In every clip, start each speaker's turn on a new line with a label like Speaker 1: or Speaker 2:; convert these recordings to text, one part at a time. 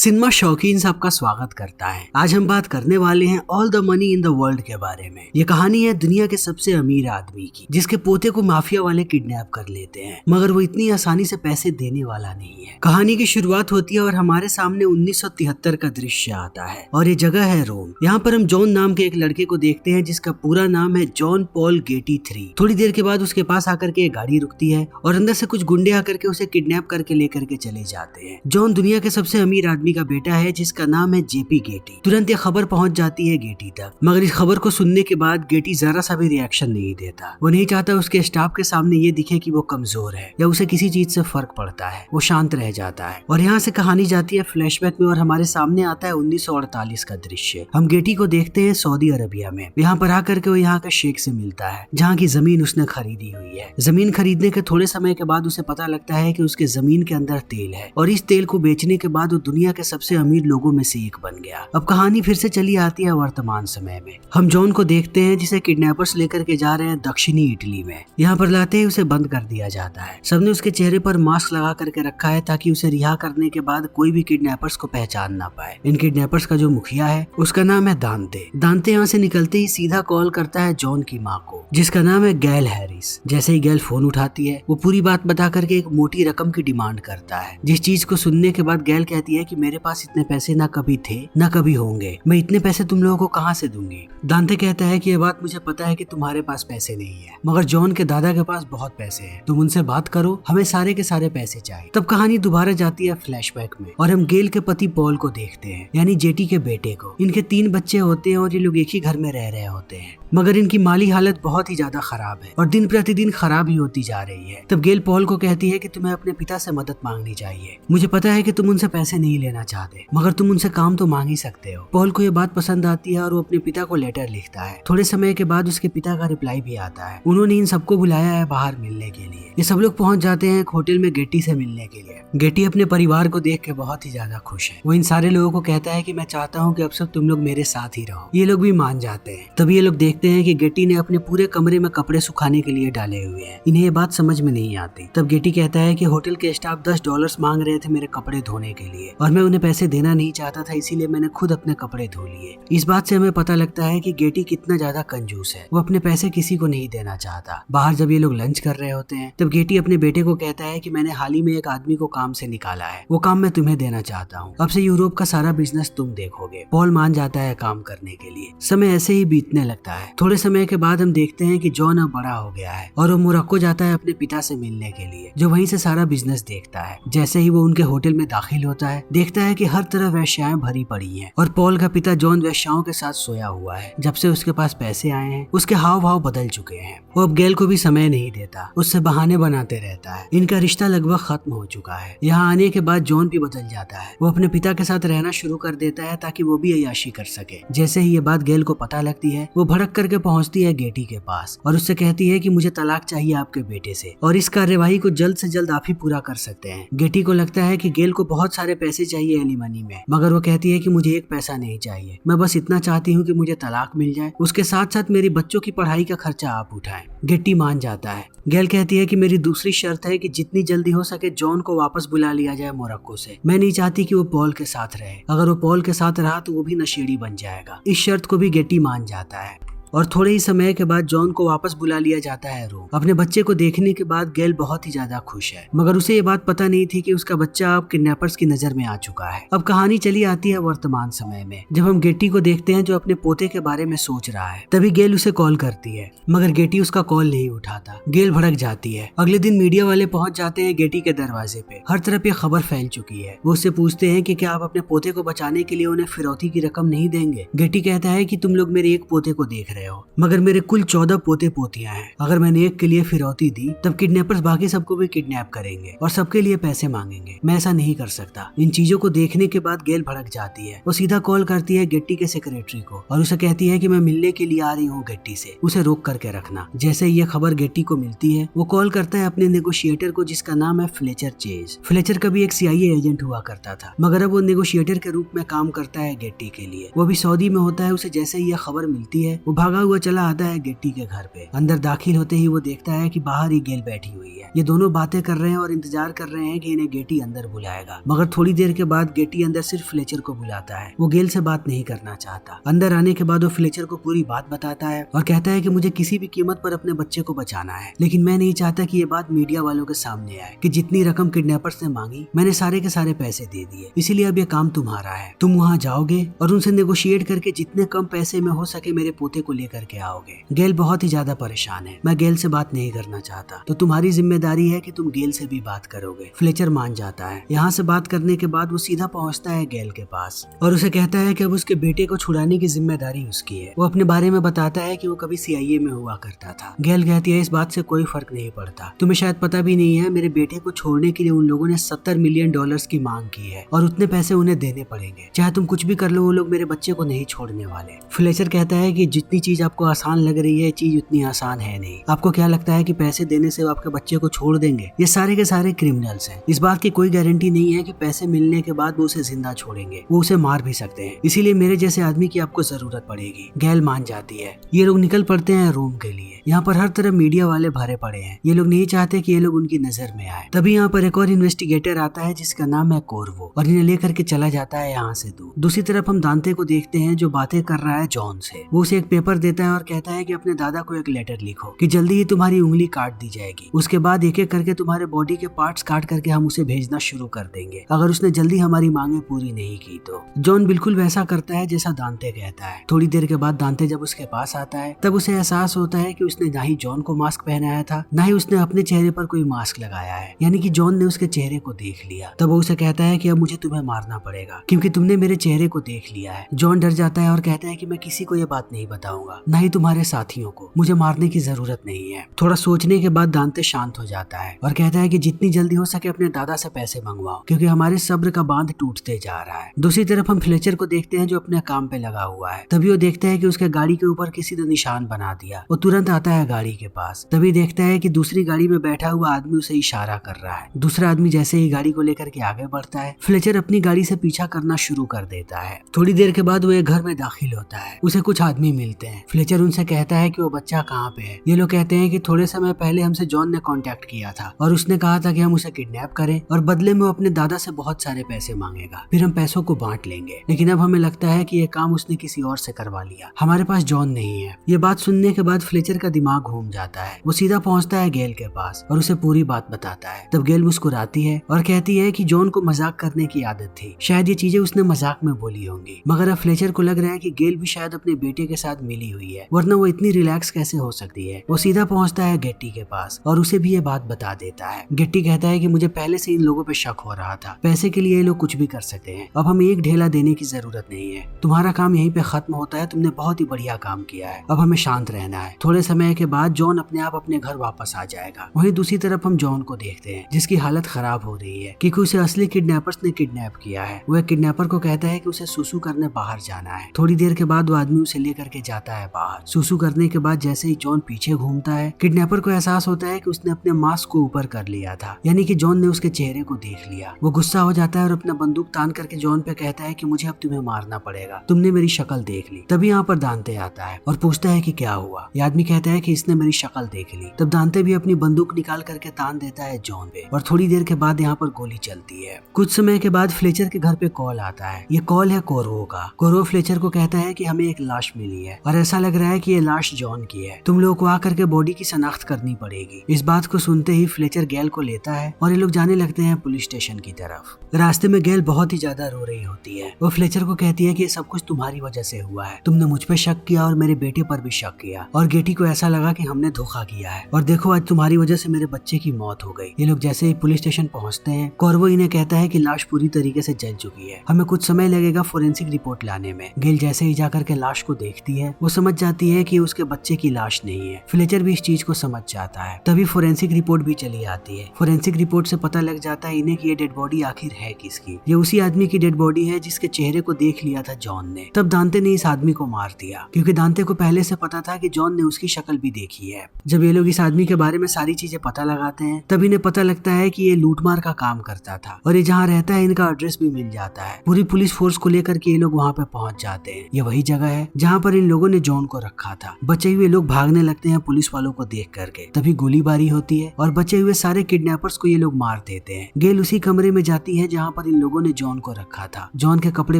Speaker 1: Cinema शौकीन सबका स्वागत करता है। आज हम बात करने वाले हैं all the money in the world के बारे में। ये कहानी है दुनिया के सबसे अमीर आदमी की, जिसके पोते को माफिया वाले किडनैप कर लेते हैं, मगर वो इतनी आसानी से पैसे देने वाला नहीं है। कहानी की शुरुआत होती है और हमारे सामने 1973 का दृश्य आता है और ये जगह है रोम। यहाँ पर हम जॉन नाम के एक लड़के को देखते हैं जिसका पूरा नाम है जॉन पॉल गेटी III। थोड़ी देर के बाद उसके पास आकर के एक गाड़ी रुकती है और अंदर से कुछ गुंडे आकर के उसे किडनैप करके लेकर के चले जाते हैं। जॉन दुनिया के सबसे अमीर आदमी का बेटा है जिसका नाम है JP गेटी। तुरंत ये खबर पहुंच जाती है गेटी तक, मगर इस खबर को सुनने के बाद गेटी जरा सा भी रिएक्शन नहीं देता। वो नहीं चाहता उसके स्टाफ के सामने ये दिखे कि वो कमजोर है या उसे किसी चीज से फर्क पड़ता है। वो शांत रह जाता है और यहाँ से कहानी जाती है फ्लैशबैक में और हमारे सामने आता है 1948 का दृश्य। हम गेटी को देखते हैं सऊदी अरबिया में। यहाँ पर आकर के वो यहाँ के शेख से मिलता है जहाँ की जमीन उसने खरीदी हुई है। जमीन खरीदने के थोड़े समय के बाद उसे पता लगता है कि उसके जमीन के अंदर तेल है और इस तेल को बेचने के बाद वो दुनिया के सबसे अमीर लोगों में से एक बन गया। अब कहानी फिर से चली आती है वर्तमान समय में। हम जॉन को देखते हैं जिसे किडनैपर्स लेकर के जा रहे हैं दक्षिणी इटली में। यहाँ पर लाते ही उसे बंद कर दिया जाता है। सबने उसके चेहरे पर मास्क लगा करके रखा है ताकि उसे रिहा करने के बाद कोई भी किडनैपर्स को पहचान ना पाए। इन किडनैपर्स का जो मुखिया है उसका नाम है दांते। दांते यहाँ से निकलते ही सीधा कॉल करता है जॉन की माँ को जिसका नाम है गैल हैरिस। जैसे ही गैल फोन उठाती है वो पूरी बात बता करके एक मोटी रकम की डिमांड करता है, जिस चीज को सुनने के बाद गैल कहती है कि मेरे पास इतने पैसे ना कभी थे ना कभी होंगे, मैं इतने पैसे तुम लोगों को कहाँ से दूंगी। दांते कहता है कि ये बात मुझे पता है कि तुम्हारे पास पैसे नहीं है, मगर जॉन के दादा के पास बहुत पैसे हैं, तुम उनसे बात करो, हमें सारे के सारे पैसे चाहिए। तब कहानी दोबारा जाती है फ्लैशबैक में और हम गेल के पति पॉल को देखते हैं, यानी जेटी के बेटे को। इनके 3 बच्चे होते हैं और ये लोग एक ही घर में रह रहे होते हैं, मगर इनकी माली हालत बहुत ही ज्यादा खराब है और दिन प्रतिदिन खराब ही होती जा रही है। तब गेल पॉल को कहती है कि तुम्हें अपने पिता से मदद मांगनी चाहिए। मुझे पता है कि तुम उनसे पैसे नहीं लेना चाहते, मगर तुम उनसे काम तो मांग ही सकते हो। पॉल को ये बात पसंद आती है और वो अपने पिता को लेटर लिखता है। थोड़े समय के बाद उसके पिता का रिप्लाई भी आता है। उन्होंने इन सबको बुलाया है बाहर मिलने के लिए। ये सब लोग पहुंच जाते हैं एक होटल में गेटी से मिलने के लिए। गेटी अपने परिवार को देख के बहुत ही ज्यादा खुश है। वो इन सारे लोगों को कहता है कि मैं चाहता हूँ कि अब सब तुम लोग मेरे साथ ही रहो। ये लोग भी मान जाते हैं। तभी ये लोग देखते हैं कि गेटी ने अपने पूरे कमरे में कपड़े सुखाने के लिए डाले हुए हैं। इन्हें ये बात समझ में नहीं आती। तब गेटी कहता है कि होटल के स्टाफ $10 मांग रहे थे मेरे कपड़े धोने के लिए और मैं उन्हें पैसे देना नहीं चाहता था, इसीलिए मैंने खुद अपने कपड़े धो लिए। इस बात से हमें पता लगता है कि गेटी कितना ज्यादा कंजूस है। वो अपने पैसे किसी को नहीं देना चाहता। बाहर जब ये लोग लंच कर रहे होते हैं तब गेटी अपने बेटे को कहता है कि मैंने हाल ही में एक आदमी को काम से निकाला है, वो काम मैं तुम्हें देना चाहता हूँ। अब से यूरोप का सारा बिजनेस तुम देखोगे। पॉल मान जाता है काम करने के लिए। समय ऐसे ही बीतने लगता है। थोड़े समय के बाद हम देखते हैं कि जॉन अब बड़ा हो गया है और वो मोरक्को जाता है अपने पिता से मिलने के लिए, जो वहीं से सारा बिजनेस देखता है। जैसे ही वो उनके होटल में दाखिल होता है देखता है कि हर तरफ वेश्याएं भरी पड़ी हैं और पॉल का पिता जॉन वेश्याओं के साथ सोया हुआ है। जब से उसके पास पैसे आए हैं उसके हाव भाव बदल चुके हैं। वो अब गैल को भी समय नहीं देता, उससे बहाने बनाते रहता है। इनका रिश्ता लगभग खत्म हो चुका है। यहाँ आने के बाद जॉन भी बदल जाता है। वो अपने पिता के साथ रहना शुरू कर देता है ताकि वो भी अय्याशी कर सके। जैसे ही ये बात गैल को पता लगती है वो भड़क करके पहुंचती है गेटी के पास और उससे कहती है कि मुझे तलाक चाहिए आपके बेटे से और इस कार्यवाही को जल्द से जल्द आप ही पूरा कर सकते हैं। गेटी को लगता है कि गेल को बहुत सारे पैसे चाहिए एलिमनी में, मगर वो कहती है कि मुझे एक पैसा नहीं चाहिए, मैं बस इतना चाहती हूँ कि मुझे तलाक मिल जाए, उसके साथ साथ मेरी बच्चों की पढ़ाई का खर्चा आप उठाएं। गेटी मान जाता है। गैल कहती है कि मेरी दूसरी शर्त है कि जितनी जल्दी हो सके जॉन को वापस बुला लिया जाए मोरक्को से। मैं नहीं चाहती कि वो पॉल के साथ रहे। अगर वो पॉल के साथ रहा तो वो भी नशेड़ी बन जाएगा। इस शर्त को भी गेटी मान जाता है और थोड़े ही समय के बाद जॉन को वापस बुला लिया जाता है रोम। अपने बच्चे को देखने के बाद गैल बहुत ही ज्यादा खुश है, मगर उसे ये बात पता नहीं थी कि उसका बच्चा अब किडनैपर्स की नजर में आ चुका है। अब कहानी चली आती है वर्तमान समय में, जब हम गेटी को देखते हैं जो अपने पोते के बारे में सोच रहा है। तभी गैल उसे कॉल करती है, मगर गेटी उसका कॉल नहीं उठाता। गैल भड़क जाती है। अगले दिन मीडिया वाले पहुंच जाते हैं गेटी के दरवाजे पे। हर तरफ ये खबर फैल चुकी है। वो उससे पूछते हैं कि क्या आप अपने पोते को बचाने के लिए उन्हें फिरौती की रकम नहीं देंगे। गेटी कहता है कि तुम लोग मेरे एक पोते को देख रहे हो, मगर मेरे कुल 14 पोते पोतियां हैं। अगर मैंने एक के लिए फिरौती दी तब किडनैपर्स बाकी सबको भी किडनैप करेंगे और सबके लिए पैसे मांगेंगे। मैं ऐसा नहीं कर सकता। इन चीजों को देखने के बाद गैल भड़क जाती है। वो सीधा कॉल करती है गेटी के सेक्रेटरी को और उसे कहती है कि मैं मिलने के लिए आ रही हूँ गेटी से, उसे रोक करके रखना। जैसे ये खबर गेटी को मिलती है वो कॉल करता है अपने नेगोशिएटर को जिसका नाम है फ्लेचर चेज। फ्लेचर कभी एक CIA एजेंट हुआ करता था, मगर अब वो नेगोशिएटर के रूप में काम करता है गेटी के लिए। वो भी सऊदी में होता है। उसे जैसे ही यह खबर मिलती है वो भाग भागा हुआ चला आता है गेट्टी के घर पे। अंदर दाखिल होते ही वो देखता है कि बाहर ही गेल बैठी हुई है। ये दोनों बातें कर रहे हैं और इंतजार कर रहे हैं कि इन्हें गेटी अंदर बुलाएगा, मगर थोड़ी देर के बाद गेटी अंदर सिर्फ फ्लेचर को बुलाता है। वो गेल से बात नहीं करना चाहता। अंदर आने के बाद वो फ्लेचर को पूरी बात बताता है और कहता है कि मुझे किसी भी कीमत पर अपने बच्चे को बचाना है, लेकिन मैं नहीं चाहता कि ये बात मीडिया वालों के सामने आए कि जितनी रकम किडनैपर्स ने मांगी मैंने सारे के सारे पैसे दे दिए, इसीलिए अब ये काम तुम्हारा है। तुम वहाँ जाओगे और उनसे नेगोशिएट करके जितने कम पैसे में हो सके मेरे पोते को लेकर के आओगे। गेल बहुत ही ज्यादा परेशान है। मैं गेल से बात नहीं करना चाहता, तो तुम्हारी जिम्मेदारी है कि तुम गेल से भी बात करोगे। फ्लेचर मान जाता है। यहाँ से बात करने के बाद वो सीधा पहुँचता है गेल के पास और उसे कहता है कि अब उसके बेटे को छुड़ाने की जिम्मेदारी उसकी है। वो अपने बारे में बताता है कि वो कभी CIA में हुआ करता था। गेल कहती है इस बात से कोई फर्क नहीं पड़ता, तुम्हें शायद पता भी नहीं है मेरे बेटे को छोड़ने के लिए उन लोगों ने $70 मिलियन की मांग की है और उतने पैसे उन्हें देने पड़ेंगे। चाहे तुम कुछ भी कर लो, वो लोग मेरे बच्चे को नहीं छोड़ने वाले। फ्लेचर कहता है कि जितनी चीज आपको आसान लग रही है, चीज उतनी आसान है नहीं। आपको क्या लगता है कि पैसे देने से वो आपके बच्चे को छोड़ देंगे? ये सारे के सारे क्रिमिनल्स हैं। इस बात की कोई गारंटी नहीं है कि पैसे मिलने के बाद वो उसे जिंदा छोड़ेंगे, वो उसे मार भी सकते हैं। इसीलिए मेरे जैसे आदमी की आपको जरूरत पड़ेगी। गेल मान जाती है। ये लोग निकल पड़ते हैं रूम के लिए। यहाँ पर हर तरफ मीडिया वाले भरे पड़े हैं। ये लोग नहीं चाहते कि ये लोग उनकी नजर में आए। तभी यहाँ पर एक और इन्वेस्टिगेटर आता है जिसका नाम है कोर्वो और इन्हें लेकर के चला जाता है यहाँ से दूर। दूसरी तरफ हम दांते को देखते हैं जो बातें कर रहा है जॉन से। वो उसे एक पेपर देता है और कहता है कि अपने दादा को एक लेटर लिखो कि जल्दी ही तुम्हारी उंगली काट दी जाएगी। उसके बाद एक एक करके तुम्हारे बॉडी के पार्ट्स काट करके हम उसे भेजना शुरू कर देंगे अगर उसने जल्दी हमारी मांगे पूरी नहीं की तो। जॉन बिल्कुल वैसा करता है जैसा दांते कहता है। थोड़ी देर के बाद दांते जब उसके पास आता है तब उसे एहसास होता है कि उसने ना ही जॉन को मास्क पहनाया था, ना ही उसने अपने चेहरे पर कोई मास्क लगाया है, यानी कि जॉन ने उसके चेहरे को देख लिया। तब वो उसे कहता है कि अब मुझे तुम्हें मारना पड़ेगा क्योंकि तुमने मेरे चेहरे को देख लिया है। जॉन डर जाता है और कहता है कि मैं किसी को ये बात नहीं बताऊंगा, ना ही तुम्हारे साथियों को। मुझे मारने की जरूरत नहीं है। थोड़ा सोचने के बाद दांते शांत हो जाता है और कहता है कि जितनी जल्दी हो सके अपने दादा से पैसे मंगवाओ क्योंकि हमारे सब्र का बांध टूटते जा रहा है। दूसरी तरफ हम फ्लेचर को देखते हैं जो अपने काम पे लगा हुआ है। तभी वो देखता है कि उसके गाड़ी के ऊपर किसी ने निशान बना दिया। वो तुरंत आता है गाड़ी के पास। तभी देखता है कि दूसरी गाड़ी में बैठा हुआ आदमी उसे इशारा कर रहा है। दूसरा आदमी जैसे ही गाड़ी को लेकर के आगे बढ़ता है, फ्लेचर अपनी गाड़ी से पीछा करना शुरू कर देता है। थोड़ी देर के बाद वो एक घर में दाखिल होता है। उसे कुछ आदमी मिलते हैं। फ्लेचर उनसे कहता है कि वो बच्चा कहाँ पे है। ये लोग कहते हैं कि थोड़े समय पहले हमसे जॉन ने कांटेक्ट किया था और उसने कहा था कि हम उसे किडनैप करें और बदले में वो अपने दादा से बहुत सारे पैसे मांगेगा, फिर हम पैसों को बांट लेंगे। लेकिन अब हमें लगता है कि ये काम उसने किसी और से करवा लिया। हमारे पास जॉन नहीं है। ये बात सुनने के बाद फ्लेचर का दिमाग घूम जाता है। वो सीधा पहुंचता है गेल के पास और उसे पूरी बात बताता है। तब गेल मुस्कुराती है और कहती है कि जॉन को मजाक करने की आदत थी, शायद ये चीजें उसने मजाक में बोली होंगी। मगर अब फ्लेचर को लग रहा है कि गेल भी शायद अपने बेटे के साथ मिली हुई है, वरना वो इतनी रिलैक्स कैसे हो सकती है। वो सीधा पहुंचता है गेट्टी के पास और उसे भी ये बात बता देता है। गेट्टी कहता है कि मुझे पहले से इन लोगों पे शक हो रहा था। पैसे के लिए ये लोग कुछ भी कर सकते हैं। अब हमें एक ढेला देने की जरूरत नहीं है। तुम्हारा काम यहीं पे खत्म होता है। तुमने बहुत ही बढ़िया काम किया है। अब हमें शांत रहना है। थोड़े समय के बाद जॉन अपने आप अपने घर वापस आ जाएगा। वहीं दूसरी तरफ हम जॉन को देखते हैं जिसकी हालत खराब हो रही है क्योंकि उसे असली किडनैपर्स ने किडनैप किया है। वो एक किडनैपर को कहता है कि उसे सुसु करने बाहर जाना है। थोड़ी देर के बाद वो आदमी उसे लेकर के जाता है बाहर। सुसु करने के बाद जैसे ही जॉन पीछे घूमता है, किडनैपर को एहसास होता है कि उसने अपने मास्क को ऊपर कर लिया था, यानी कि जॉन ने उसके चेहरे को देख लिया। वो गुस्सा हो जाता है और अपना बंदूक तान करके जॉन पे कहता है कि मुझे अब तुम्हें मारना पड़ेगा, तुमने मेरी शक्ल देख ली। तभी यहाँ पर दांते आता है और पूछता है कि क्या हुआ। ये आदमी कहता है कि इसने मेरी शक्ल देख ली। तब दांते भी अपनी बंदूक निकाल करके तान देता है जॉन पे और थोड़ी देर के बाद यहाँ पर गोली चलती है। कुछ समय के बाद फ्लेचर के घर पे कॉल आता है। ये कॉल है कोर्वो का। कोर्वो फ्लेचर को कहता है कि हमें एक लाश मिली है और ऐसा लग रहा है कि ये लाश जॉन की है। तुम लोगों को आकर के बॉडी की शनाख्त करनी पड़ेगी। इस बात को सुनते ही फ्लेचर गेल को लेता है और ये लोग जाने लगते हैं पुलिस स्टेशन की तरफ। रास्ते में गेल बहुत ही ज्यादा रो रही होती है। वो फ्लेचर को कहती है कि ये सब कुछ तुम्हारी वजह से हुआ है। तुमने मुझ पे शक किया और मेरे बेटे पर भी शक किया और गेटी को ऐसा लगा कि हमने धोखा किया है और देखो आज तुम्हारी वजह से मेरे बच्चे की मौत हो गई। ये लोग जैसे ही पुलिस स्टेशन पहुंचते हैं, कोर्वो इन्हें कहता है कि लाश पूरी तरीके से जल चुकी है। हमें कुछ समय लगेगा फोरेंसिक रिपोर्ट लाने में। गेल जैसे ही जाकर के लाश को देखती है, वो समझ जाती है कि उसके बच्चे की लाश नहीं है। फ्लेचर भी इस चीज को समझ जाता है। तभी फोरेंसिक रिपोर्ट भी चली आती है। फोरेंसिक रिपोर्ट से पता लग जाता है इन्हें कि ये डेड बॉडी आखिर है किसकी। ये उसी आदमी की डेड बॉडी है जिसके चेहरे को देख लिया था जॉन ने। तब दांते ने इस आदमी को मार दिया क्योंकि दांते को पहले से पता था कि जॉन ने उसकी शक्ल भी देखी है। जब ये लोग इस आदमी के बारे में सारी चीजें पता लगाते हैं, तब इन्हें पता लगता है कि ये लूटमार का काम करता था और ये जहाँ रहता है इनका एड्रेस भी मिल जाता है। पूरी पुलिस फोर्स को लेकर के ये लोग वहाँ पे पहुंच जाते हैं। ये वही जगह है जहाँ पर इन लोगों ने जॉन को रखा था। बचे हुए लोग भागने लगते हैं पुलिस वालों को देख करके। तभी गोलीबारी होती है और बचे हुए सारे किडनैपर्स को ये लोग मार देते हैं। गेल उसी कमरे में जाती है जहाँ पर इन लोगों ने जॉन को रखा था। जॉन के कपड़े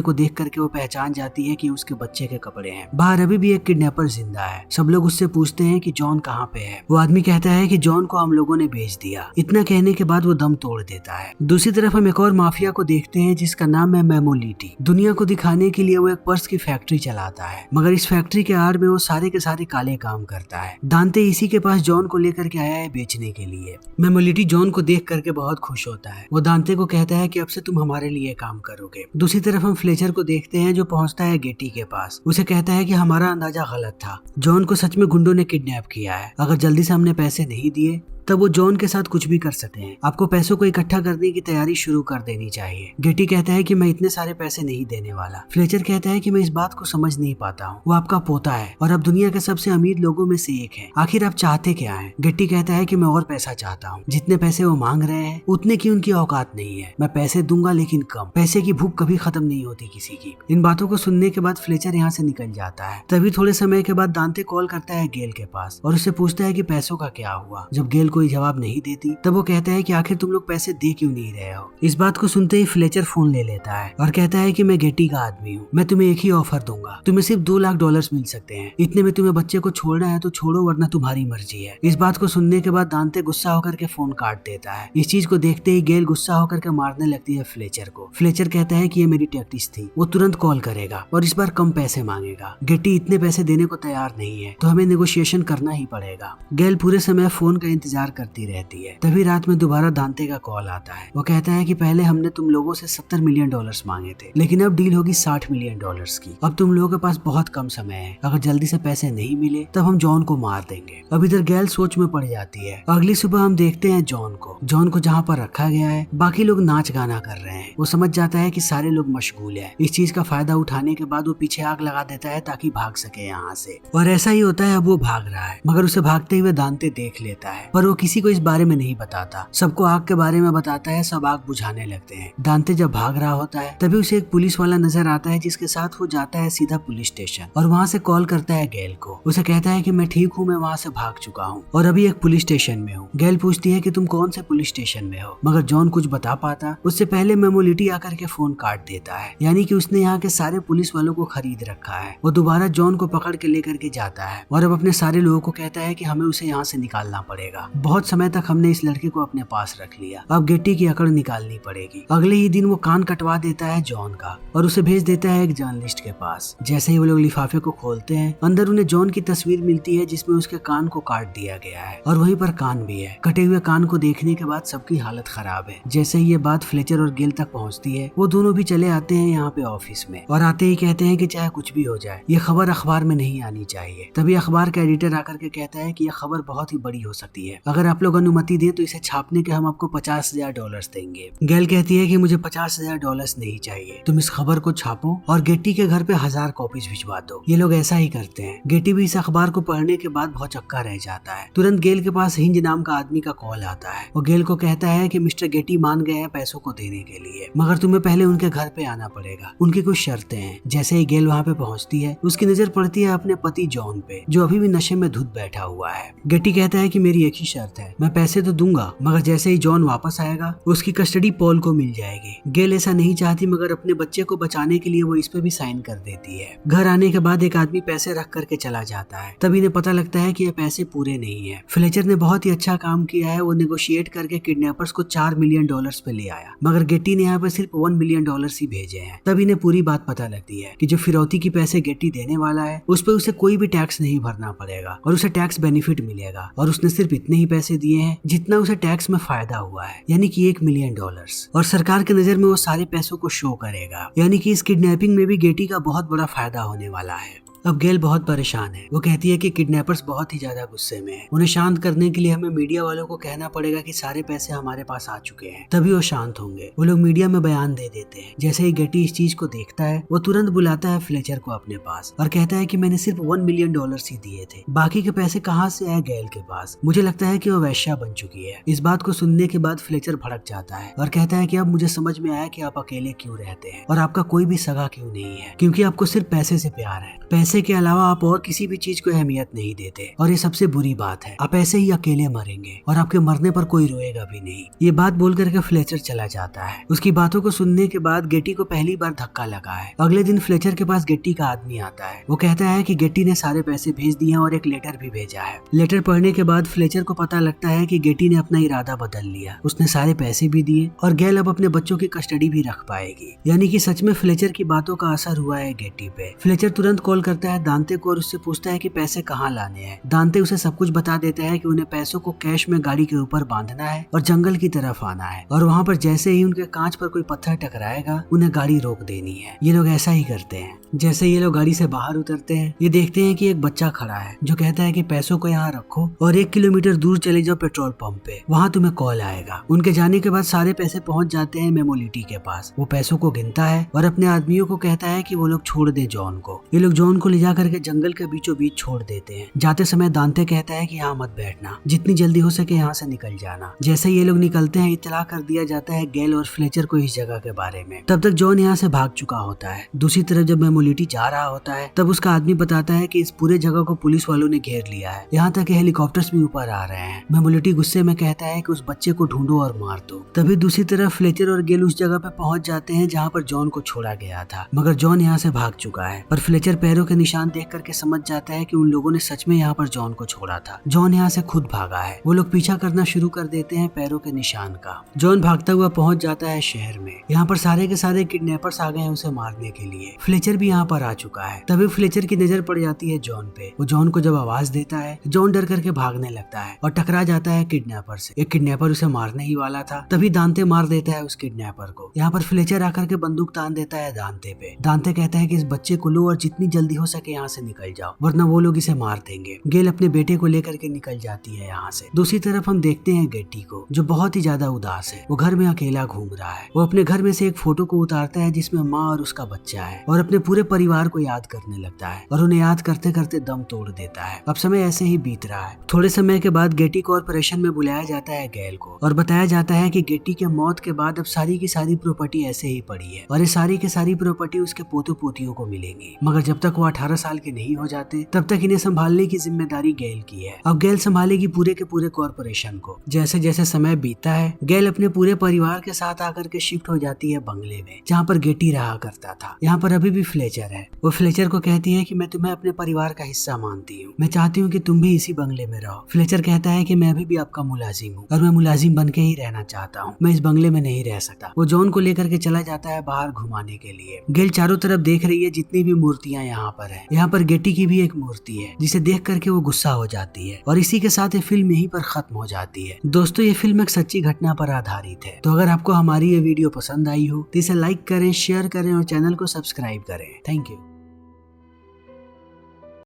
Speaker 1: को देख करके वो पहचान जाती है कि उसके बच्चे के कपड़े हैं। बाहर अभी भी एक किडनैपर जिंदा है। सब लोग उससे पूछते हैं कि जॉन कहाँ पे है। वो आदमी कहता है कि जॉन को हम लोगों ने भेज दिया। इतना कहने के बाद वो दम तोड़ देता है। दूसरी तरफ हम एक और माफिया को देखते हैं जिसका नाम है मेमोलिटी। दुनिया को दिखाने के लिए वो एक पर्स की फैक्ट्री चलाता है, मगर इस फैक्ट्री के आड़ में वो सारे के सारे काले काम करता है। दांते इसी के पास जॉन को लेकर के आया है बेचने के लिए। मेमोलिटी जॉन को देख करके बहुत खुश होता है। वो दांते को कहता है कि अब से तुम हमारे लिए काम करोगे। दूसरी तरफ हम फ्लेचर को देखते हैं जो पहुंचता है गेटी के पास। उसे कहता है कि हमारा अंदाजा गलत था, जॉन को सच में गुंडों ने किडनैप किया है। अगर जल्दी से हमने पैसे नहीं दिए तब वो जॉन के साथ कुछ भी कर सकते हैं। आपको पैसों को इकट्ठा करने की तैयारी शुरू कर देनी चाहिए। गेटी कहता है कि मैं इतने सारे पैसे नहीं देने वाला। फ्लेचर कहता है कि मैं इस बात को समझ नहीं पाता हूँ। वो आपका पोता है और अब दुनिया के सबसे अमीर लोगों में से एक है। आखिर आप चाहते क्या हैं? गेटी कहता है कि मैं और पैसा चाहता हूँ। जितने पैसे वो मांग रहे हैं उतने की उनकी औकात नहीं है। मैं पैसे दूंगा लेकिन कम। पैसे की भूख कभी खत्म नहीं होती किसी की। इन बातों को सुनने के बाद फ्लेचर यहाँ से निकल जाता है। तभी थोड़े समय के बाद दांते कॉल करता है गेल के पास और उससे पूछता है कि पैसों का क्या हुआ। जब गेल कोई जवाब नहीं देती तब वो कहता है कि आखिर तुम लोग पैसे दे क्यों नहीं रहे हो। इस बात को सुनते ही फ्लेचर फोन ले लेता है और कहता है कि मैं गेटी का आदमी हूँ। मैं तुम्हें एक ही ऑफर दूंगा। तुम्हें सिर्फ $2 लाख मिल सकते हैं। इतने में तुम्हें बच्चे को छोड़ना है तो छोड़ो, वरना तुम्हारी मर्जी है। इस बात को सुनने के बाद दांते गुस्सा होकर के फोन काट देता है। इस चीज को देखते ही गेल गुस्सा होकर के मारने लगती है फ्लेचर को। फ्लेचर कहता है कि ये मेरी टैक्टिस थी। वो तुरंत कॉल करेगा और इस बार कम पैसे मांगेगा। गेटी इतने पैसे देने को तैयार नहीं है तो हमें नेगोशिएशन करना ही पड़ेगा। गेल पूरे समय फोन का इंतजार करती रहती है। तभी रात में दोबारा दांते का कॉल आता है। वो कहता है कि पहले हमने तुम लोगों से $70 मिलियन मांगे थे, लेकिन अब डील होगी $60 मिलियन की। अब तुम लोगों के पास बहुत कम समय है। अगर जल्दी से पैसे नहीं मिले तब हम जॉन को मार देंगे। अब इधर गेल सोच में पड़ जाती है। अगली सुबह हम देखते हैं जॉन को जहाँ पर रखा गया है बाकी लोग नाच गाना कर रहे हैं। वो समझ जाता है कि सारे लोग मशगूल है। इस चीज का फायदा उठाने के बाद वो पीछे आग लगा देता है ताकि भाग सके यहाँ से। और ऐसा ही होता है। अब वो भाग रहा है मगर उसे भागते हुए दांते देख लेता है, पर वो किसी को इस बारे में नहीं बताता। सबको आग के बारे में बताता है। सब आग बुझाने लगते हैं। दांते जब भाग रहा होता है तभी उसे एक पुलिस वाला नजर आता है जिसके साथ वो जाता है सीधा पुलिस स्टेशन और वहाँ से कॉल करता है गेल को। उसे कहता है कि मैं ठीक हूँ, मैं वहाँ से भाग चुका हूँ और अभी एक पुलिस स्टेशन में हूँ। गेल पूछती है कि तुम कौन से पुलिस स्टेशन में हो, मगर जॉन कुछ बता पाता उससे पहले मेमोलिटी आकर के फोन काट देता है। यानी कि उसने यहाँ के सारे पुलिस वालों को खरीद रखा है। वो दोबारा जॉन को पकड़ के लेकर के जाता है और अब अपने सारे लोगों को कहता है कि हमें उसे यहाँ से निकालना पड़ेगा। बहुत समय तक हमने इस लड़के को अपने पास रख लिया, अब गेटी की अकड़ निकालनी पड़ेगी। अगले ही दिन वो कान कटवा देता है जॉन का और उसे भेज देता है एक जर्नलिस्ट के पास। जैसे ही वो लोग लिफाफे को खोलते हैं अंदर उन्हें जॉन की तस्वीर मिलती है जिसमें उसके कान को काट दिया गया है और वहीं पर कान भी है। कटे हुए कान को देखने के बाद सबकी हालत खराब है। जैसे ही ये बात फ्लेचर और गेल तक पहुंचती है वो दोनों भी चले आते हैं यहाँ पे ऑफिस में और आते ही कहते हैं कि चाहे कुछ भी हो जाए ये खबर अखबार में नहीं आनी चाहिए। तभी अखबार का एडिटर आकर के कहता है कि यह खबर बहुत ही बड़ी हो सकती है। अगर आप लोग अनुमति दें तो इसे छापने के हम आपको $50,000 देंगे। गेल कहती है कि मुझे $50,000 नहीं चाहिए, तुम इस खबर को छापो और गेटी के घर पे 1000 कॉपीज भिजवा दो। ये लोग ऐसा ही करते हैं। गेटी भी इस अखबार को पढ़ने के बाद बहुत चक्का रह जाता है। तुरंत गेल के पास हिंज नाम का आदमी का कॉल आता है। वो गेल को कहता है कि मिस्टर गेटी मान गए हैं पैसों को देने के लिए, मगर तुम्हें पहले उनके घर पे आना पड़ेगा। उनकी कुछ शर्तें हैं। जैसे ही गेल वहाँ पे पहुँचती है उसकी नजर पड़ती है अपने पति जॉन पे जो अभी भी नशे में धुत बैठा हुआ है। गेटी कहता है कि मेरी एक ही शर्त है, मैं पैसे तो दूंगा मगर जैसे ही जॉन वापस आएगा उसकी कस्टडी पॉल को मिल जाएगी। गेल ऐसा नहीं चाहती मगर अपने बच्चे को बचाने के लिए वो इस पे भी साइन कर देती है। घर आने के बाद एक आदमी पैसे रख करके चला जाता है। तभी इन्हें पता लगता है कि ये पैसे पूरे नहीं है। फ्लेचर ने बहुत ही अच्छा काम किया है। वो नेगोशिएट करके किडनैपर्स को $4 मिलियन पे ले आया, मगर गेटी ने यहाँ पे सिर्फ $1 मिलियन ही भेजे हैं। तब इन्हें पूरी बात पता लगती है कि जो फिरौती की पैसे गेटी देने वाला है उस पर उसे कोई भी टैक्स नहीं भरना पड़ेगा और उसे टैक्स बेनिफिट मिलेगा और उसने सिर्फ इतने ही पैसे दिए हैं जितना उसे टैक्स में फायदा हुआ है, यानी कि $1 मिलियन। और सरकार के नजर में वो सारे पैसों को शो करेगा, यानी कि इस किडनैपिंग में भी गेटी का बहुत बड़ा फायदा होने वाला है। अब गेल बहुत परेशान है। वो कहती है कि किडनैपर्स बहुत ही ज्यादा गुस्से में हैं। उन्हें शांत करने के लिए हमें मीडिया वालों को कहना पड़ेगा कि सारे पैसे हमारे पास आ चुके हैं, तभी वो शांत होंगे। वो लोग मीडिया में बयान दे देते हैं। जैसे ही गेटी इस चीज को देखता है वो तुरंत बुलाता है फ्लेचर को अपने पास और कहता है कि मैंने सिर्फ $1 मिलियन ही दिए थे, बाकी के पैसे कहाँ से आए गेल के पास। मुझे लगता है कि वो वैश्या बन चुकी है। इस बात को सुनने के बाद फ्लेचर भड़क जाता है और कहता है कि अब मुझे समझ में आया कि आप अकेले क्यों रहते हैं और आपका कोई भी सगा क्यों नहीं है, क्योंकि आपको सिर्फ पैसे से प्यार है। पैसे पैसे के अलावा आप और किसी भी चीज को अहमियत नहीं देते, और ये सबसे बुरी बात है, आप ऐसे ही अकेले मरेंगे और आपके मरने पर कोई रोएगा भी नहीं। ये बात बोल करके फ्लेचर चला जाता है। उसकी बातों को सुनने के बाद गेटी को पहली बार धक्का लगा है। अगले दिन फ्लेचर के पास गेटी का आदमी आता है। वो कहता है कि गेटी ने सारे पैसे भेज दिए और एक लेटर भी भेजा है। लेटर पढ़ने के बाद फ्लेचर को पता लगता है कि गेटी ने अपना इरादा बदल लिया। उसने सारे पैसे भी दिए और गैल अब अपने बच्चों की कस्टडी भी रख पाएगी। यानी कि सच में फ्लेचर की बातों का असर हुआ है गेटी पे। फ्लेचर तुरंत कॉल करता है दांते को और उससे पूछता है कि पैसे कहाँ लाने हैं। दांते उसे सब कुछ बता देता है कि उन्हें पैसों को कैश में गाड़ी के ऊपर बांधना है और जंगल की तरफ आना है, और वहाँ पर जैसे ही उनके कांच पर कोई पत्थर टकराएगा उन्हें गाड़ी रोक देनी है। ये लोग ऐसा ही करते हैं। जैसे ये लोग गाड़ी से बाहर उतरते हैं, ये देखते हैं कि एक बच्चा खड़ा है जो कहता है कि पैसों को यहाँ रखो और 1 किलोमीटर दूर चले जाओ पेट्रोल पंप पे, वहाँ तुम्हें कॉल आएगा। उनके जाने के बाद सारे पैसे पहुँच जाते हैं मेमोलिटी के पास। वो पैसों को गिनता है और अपने आदमियों को कहता है कि वो लोग छोड़ दे जॉन को। ये लोग जॉन को ले जा करके जंगल के बीचों बीच छोड़ देते हैं। जाते समय दांते कहता है कि यहाँ मत बैठना, जितनी जल्दी हो सके यहाँ से निकल जाना। जैसे ये लोग निकलते हैं, इत्तला कर दिया जाता है गैल और फ्लेचर को इस जगह के बारे में। तब तक जॉन यहाँ से भाग चुका होता है। दूसरी तरफ जब मेमोलिटी जा रहा होता है तब उसका आदमी बताता है कि इस पूरे जगह को पुलिस वालों ने घेर लिया है, यहाँ तक कि हेलीकॉप्टर्स भी ऊपर आ रहे हैं। मेमोलिटी गुस्से में कहता है कि उस बच्चे को ढूंढो और मार दो। तभी दूसरी तरफ फ्लेचर और गेल उस जगह पे पहुंच जाते हैं जहाँ पर जॉन को छोड़ा गया था, मगर जॉन यहाँ से भाग चुका है। पर फ्लेचर पैरों के निशान देख करके समझ जाता है कि उन लोगों ने सच में यहाँ पर जॉन को छोड़ा था। जॉन यहाँ से खुद भागा है। वो लोग पीछा करना शुरू कर देते हैं पैरों के निशान का। जॉन भागता हुआ पहुंच जाता है शहर में। यहाँ पर सारे के सारे किडनैपर्स आ गए हैं उसे मारने के लिए। फ्लेचर भी यहाँ पर आ चुका है। तभी फ्लेचर की नजर पड़ जाती है जॉन पे। वो जॉन को जब आवाज देता है, जॉन डर करके भागने लगता है और टकरा जाता है किडनैपर से। एक किडनैपर उसे मारने ही वाला था, तभी दांते मार देता है उस किडनैपर को। यहाँ पर फ्लेचर आकर के बंदूक तान देता है दांते पे। दांते कहता है कि इस बच्चे को लो और जितनी जल्दी हो सके यहाँ से निकल जाओ, वरना वो लोग इसे मार देंगे। गेल अपने बेटे को लेकर के निकल जाती है यहाँ से। दूसरी तरफ हम देखते हैं गेटी को, जो बहुत ही ज्यादा उदास है। वो घर में अकेला घूम रहा है। वो अपने घर में से एक फोटो को उतारता है जिसमें माँ और उसका बच्चा है, और अपने पूरे परिवार को याद करने लगता है और उन्हें याद करते करते दम तोड़ देता है। अब समय ऐसे ही बीत रहा है। थोड़े समय के बाद गेटी को ऑपरेशन में बुलाया जाता है गैल को, और बताया जाता है कि गेटी के मौत के बाद अब सारी की सारी प्रॉपर्टी ऐसे ही पड़ी है और ये सारी की सारी प्रॉपर्टी उसके पोते पोतियों को मिलेंगी। मगर जब तक वो 18 साल के नहीं हो जाते तब तक इन्हें संभालने की जिम्मेदारी गैल की है। अब गैल संभालेगी पूरे के पूरे कॉर्पोरेशन को। जैसे जैसे समय बीतता है, गैल अपने पूरे परिवार के साथ आकर के शिफ्ट हो जाती है बंगले में जहाँ पर गेटी रहा करता था। यहाँ पर अभी भी फ्लेचर है। वो फ्लेचर को कहती है कि मैं तुम्हें अपने परिवार का हिस्सा मानती हूँ, मैं चाहती हूँ कि तुम भी इसी बंगले में रहो। फ्लेचर कहता है कि मैं अभी भी आपका मुलाजिम हूँ और मैं मुलाजिम बन के ही रहना चाहता हूँ, मैं इस बंगले में नहीं रह सकता। वो जॉन को लेकर के चला जाता है बाहर घुमाने के लिए। गेल चारों तरफ देख रही है जितनी भी मूर्तियाँ यहाँ पर है। यहाँ पर गेटी की भी एक मूर्ति है जिसे देख करके वो गुस्सा हो जाती है, और इसी के साथ ये फिल्म यहीं पर खत्म हो जाती है। दोस्तों, ये फिल्म एक सच्ची घटना पर आधारित है। तो अगर आपको हमारी ये वीडियो पसंद आई हो तो इसे लाइक करें, शेयर करें और चैनल को सब्सक्राइब करें। Thank you.